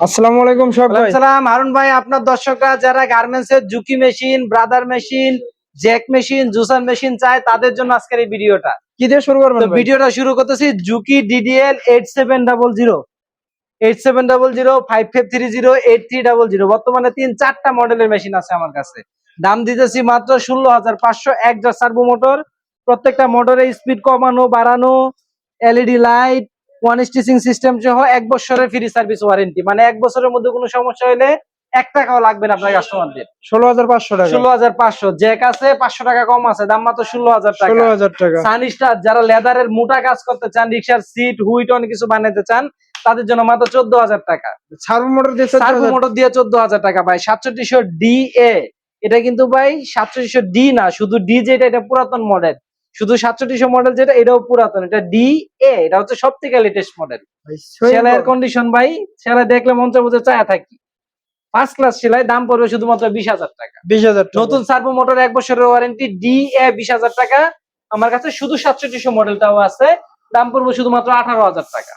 আসসালামু আলাইকুম শখ ভাই। সালাম হারুন ভাই, আপনার দর্শকরা যারা গার্মেন্টস এর Juki machine, brother machine, Jack machine, juicer machine চায় তাদের জন্য আজকের এই ভিডিওটা। কি দিয়ে শুরু করবেন তো ভাই? ভিডিওটা শুরু করতেছি জুকি ডিডিএল 8700 8700 5530 8300। বর্তমানে 3-4টা মডেলের মেশিন আছে আমার কাছে। দাম দিতেছি মাত্র 16500। একটা সার্ভো মোটর, প্রত্যেকটা মোটরে স্পিড কমানো বাড়ানো, LED light, one stitching system সহ 1 বছরের ফ্রি সার্ভিস ওয়ারেন্টি। মানে 1 বছরের মধ্যে কোনো সমস্যা হলে 1 টাকাও লাগবে না আপনার কাস্টমারদের। 16500 টাকা। 16500। জ্যাক আছে 500 টাকা কম আছে, দাম মাত্র 16000 টাকা। 16000 টাকা। সানিস্টার যারা লেদারের মোটা কাজ করতে চান, রিক্সার সিট হুইট অনেক কিছু বানাতে চান, তাদের জন্য মাত্র 14000 টাকা। সার্ভো মোটর দিয়ে সার্ভো মোটর দিয়ে 14000 টাকা ভাই। 6700 ডিএ, এটা কিন্তু ভাই 6700 ডি না, শুধু ডি যেটা এটা পুরাতন মডেল। শুধু 6700 মডেল যেটা এটাও পুরাতন, এটা ডিএ, এটা হচ্ছে সবথেকে লেটেস্ট মডেল। সেলাইয়ের কন্ডিশন ভাই, সেলাই দেখলে মঞ্চ বুঝে চায়া থাকি। ফার্স্ট ক্লাস সেলাই, দাম পড়বে শুধুমাত্র 20000 টাকা। 20000 টাকা। নতুন সার্ভো মোটর 1 বছরের ওয়ারেন্টি, ডিএ 20000 টাকা। আমার কাছে শুধু 6700 মডেলটাও আছে, দাম পড়বে শুধুমাত্র 18000 টাকা।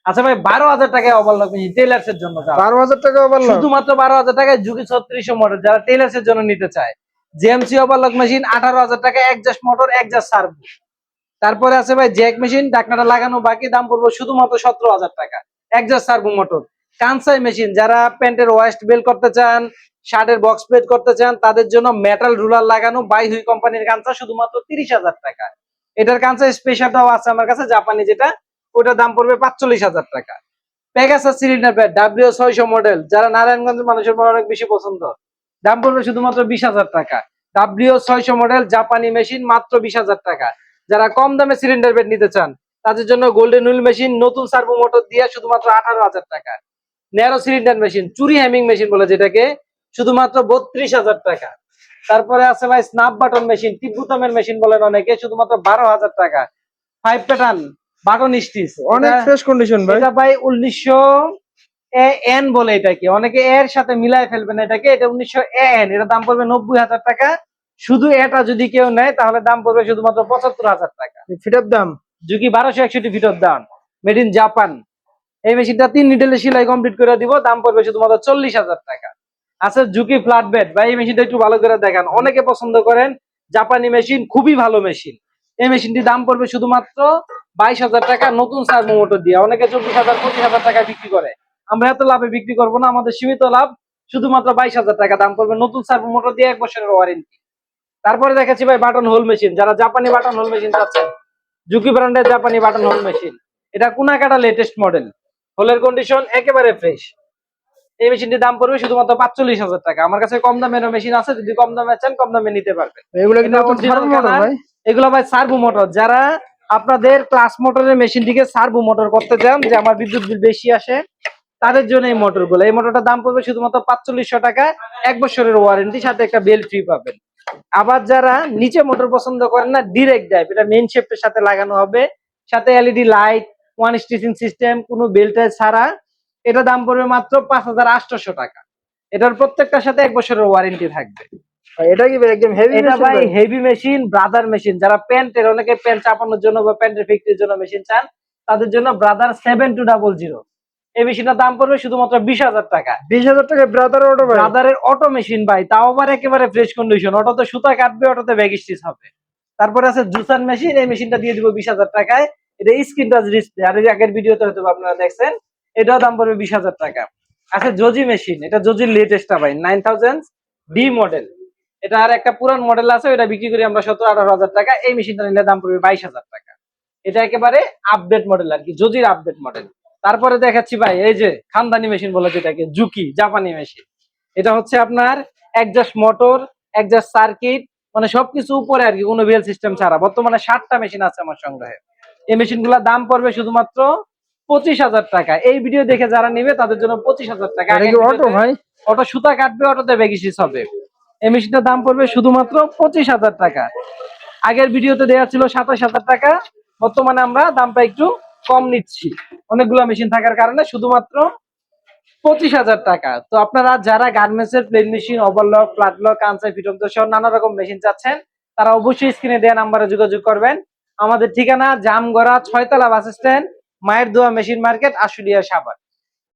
আচ্ছা ভাই, 12000 টাকায় ওভারলক মেশিন টেইলার্স এর জন্য, 12000 টাকা ওভারলক, শুধুমাত্র 12000 টাকায় জুকি 3600 মডেল যারা টেইলার্স এর জন্য নিতে চায়। জেএমসি ওভারলক মেশিন 18000 টাকা, একজাস্ট মোটর একজাস্ট সার্ভো। তারপরে আছে ভাই জ্যাক মেশিন, ঢাকনাটা লাগানো বাকি, দাম পড়বে শুধুমাত্র 17000 টাকা, একজাস্ট সার্ভো মোটর। কানসাই মেশিন যারা প্যান্টের ওয়েস্ট বেল করতে চান, শার্টের বক্স প্লেট করতে চান, তাদের জন্য মেটাল রুলার লাগানো বাই হুই কোম্পানির কানসা, শুধুমাত্র 30000 টাকা। এটার কানসা স্পেশালটাও আছে আমার কাছে, জাপানি যেটা, ওটার দাম পড়বে 45000 টাকা। Pegasus cylinder pad W 600 model, যারা নারায়ণগঞ্জের মানুষের অনেক বেশি পছন্দ, দাম পড়বে শুধুমাত্র 20000 টাকা। ডাব্লিউ 600 মডেল জাপানি মেশিন, মাত্র 20000 টাকা। যারা কম দামে সিলিন্ডার বেড নিতে চান, তাদের জন্য গোল্ডেন হুইল মেশিন নতুন সার্ভো মোটর দিয়ে শুধুমাত্র 18000 টাকা। ন্যারো সিলিন্ডার মেশিন, চুরি হ্যামিং মেশিন বলে যেটাকে, শুধুমাত্র 32000 টাকা। তারপরে আছে ভাই স্ন্যাপ বাটন মেশিন, টিপুতামের মেশিন বলেন অনেকে, শুধুমাত্র 12000 টাকা। 5 প্যাটার্ন বাটন স্টিচ, অনেক ফ্রেশ কন্ডিশন ভাই। এটা ভাই 1900 এন বলে এটাকে, অনেকে এর সাথে মিলায় ফেলবেন এটাকে, এটা 1900 এন। এটা দাম পড়বে 90000 টাকা। শুধু এটা যদি কেউ নেয় তাহলে দাম পড়বে শুধুমাত্র 75000 টাকা। ফিটার দাম জুকি 1261 ফিটের দাম, মেড ইন জাপান। এই মেশিনটা 3 নিডেলে সেলাই কমপ্লিট করে দিব, দাম পড়বে শুধুমাত্র 40000 টাকা। আচ্ছা জুকি ফ্ল্যাট বেড ভাই, এই মেশিনটা একটু ভালো করে দেখান, অনেকে পছন্দ করেন। জাপানি মেশিন, খুবই ভালো মেশিন। এই মেশিনটির দাম পড়বে শুধুমাত্র 22000 টাকা, নতুন সার্ভো মোটর দিয়ে। অনেকে 24000 25000 টাকা বিক্রি করে, আমরা এত লাভে বিক্রি করবো না, আমাদের সীমিত লাভ। শুধুমাত্র 22000 টাকা দাম পড়বে, নতুন সার্ভো মোটর দিয়ে 1 বছরের ওয়ারেন্টি। তারপরে দেখাচ্ছি ভাই বাটন হোল মেশিন, যারা জাপানি বাটন হোল মেশিন চাচ্ছেন, জুকি ব্র্যান্ডের জাপানি বাটন হোল মেশিন। এটা কুনাকাটা লেটেস্ট মডেল, হোলের কন্ডিশন একেবারে ফ্রেশ। এই মেশিনটির দাম পড়বে শুধুমাত্র 45000 টাকা। আমার কাছে কম দামের মেশিন আছে, যদি কম দামে চান কম দামে নিতে পারবেন। এগুলো কিন্তু সার্ভো মোটর ভাই। এগুলো ভাই সার্ভো মোটর, যারা আপনাদের ক্লাস মোটরের মেশিনটিকে সার্ভো মোটর করতে চান, যে আমার বিদ্যুৎ বিল বেশি আসে, তাদের জন্য এই মোটরগুলো। এই মোটরটার দাম পড়বে শুধুমাত্র 4500 টাকা, 1 বছরের ওয়ারেন্টি, সাথে একটা বেল্ট ফ্রি পাবেন। আবার যারা নিচে মোটর পছন্দ করেন না, ডিরেক্ট ড্রাইভ, এটা মেইন শেফটের সাথে লাগানো হবে, সাথে LED light, one stitching system, কোনো বেল্ট ছাড়া, এটা দাম পড়বে মাত্র 5800 টাকা। এটার প্রত্যেকটার সাথে 1 বছরের ওয়ারেন্টি থাকবে। এটা কি একদম হেভি এটা মেশিন ভাই ভাই? হেভি মেশিন, ব্রাদার মেশিন, যারা প্যান্টের, অনেকে প্যান্ট চাপানোর জন্য বা প্যান্টের ফ্যাক্টরির জন্য মেশিন চান, তাদের জন্য ব্রাদার 7200। এই মেশিনটার দাম পড়বে শুধুমাত্র 20000 টাকা। 20000 টাকা ব্রাদার অটো ভাই। ব্রাদারের অটো মেশিন ভাই, তাও আবার একেবারে ফ্রেশ কন্ডিশন, অটোতে সুতা কাটবে, অটোতে ব্যাগ স্টিচ হবে। তারপরে আছে জুসার মেশিন, এই মেশিনটা দিয়ে দিব 20000 টাকায়। এটা স্ক্রিন টাচ ডিসপ্লে, আর এই আগের ভিডিওতে হয়তো আপনারা দেখছেন, এটাও দাম পড়বে 20000 টাকা। আছে জজি মেশিন, এটা জজির লেটেস্টটা ভাই, 9000 ডি মডেল। এটা আর একটা পুরান মডেল আছে, এটা বিক্রি করি আমরা 17-18 হাজার টাকা। এই মেশিনটা নিলে দাম পড়বে 22000 টাকা। এটা একেবারে আপডেট মডেল আর কি, জজির আপডেট মডেল। তারপরে দেখাচ্ছি ভাই এই যে খানদানি মেশিন বলে যেটাকে, জুকি জাপানি মেশিন। এটা হচ্ছে আপনার একজাস্ট মোটর, একজাস্ট সার্কিট, মানে সবকিছু উপরে আর কি, কোনো বেল সিস্টেম ছাড়া। বর্তমানে 60টা মেশিন আছে আমার সংগ্রহে। এই মেশিনগুলোর দাম পড়বে শুধুমাত্র 25000 টাকা। এই ভিডিও দেখে যারা নেবে তাদের জন্য 25000 টাকা। অটো ভাই, অটো সুতা কাটবে, অটোতে ব্যাগ স্টিচ হবে। এই মেশিনটার দাম পড়বে শুধুমাত্র 25000 টাকা। আগের ভিডিওতে দেওয়া ছিল 27000 টাকা, বর্তমানে আমরা দামটা একটু কম নিচ্ছি, অনেকগুলো মেশিন থাকার কারণে, শুধুমাত্র 25000 টাকা। তো আপনারা যারা গার্মেন্টস এর plain machine, overlock, flatlock, Kansai, ফিটমতো সহ নানা রকম মেশিন চাচ্ছেন, তারা অবশ্যই স্ক্রিনে দেওয়া নাম্বারে যোগাযোগ করবেন। আমাদের ঠিকানা জামগড়া 6 তলা বাস স্ট্যান্ড, মায়ের দোয়া মেশিন মার্কেট, আশুলিয়া, সাভার।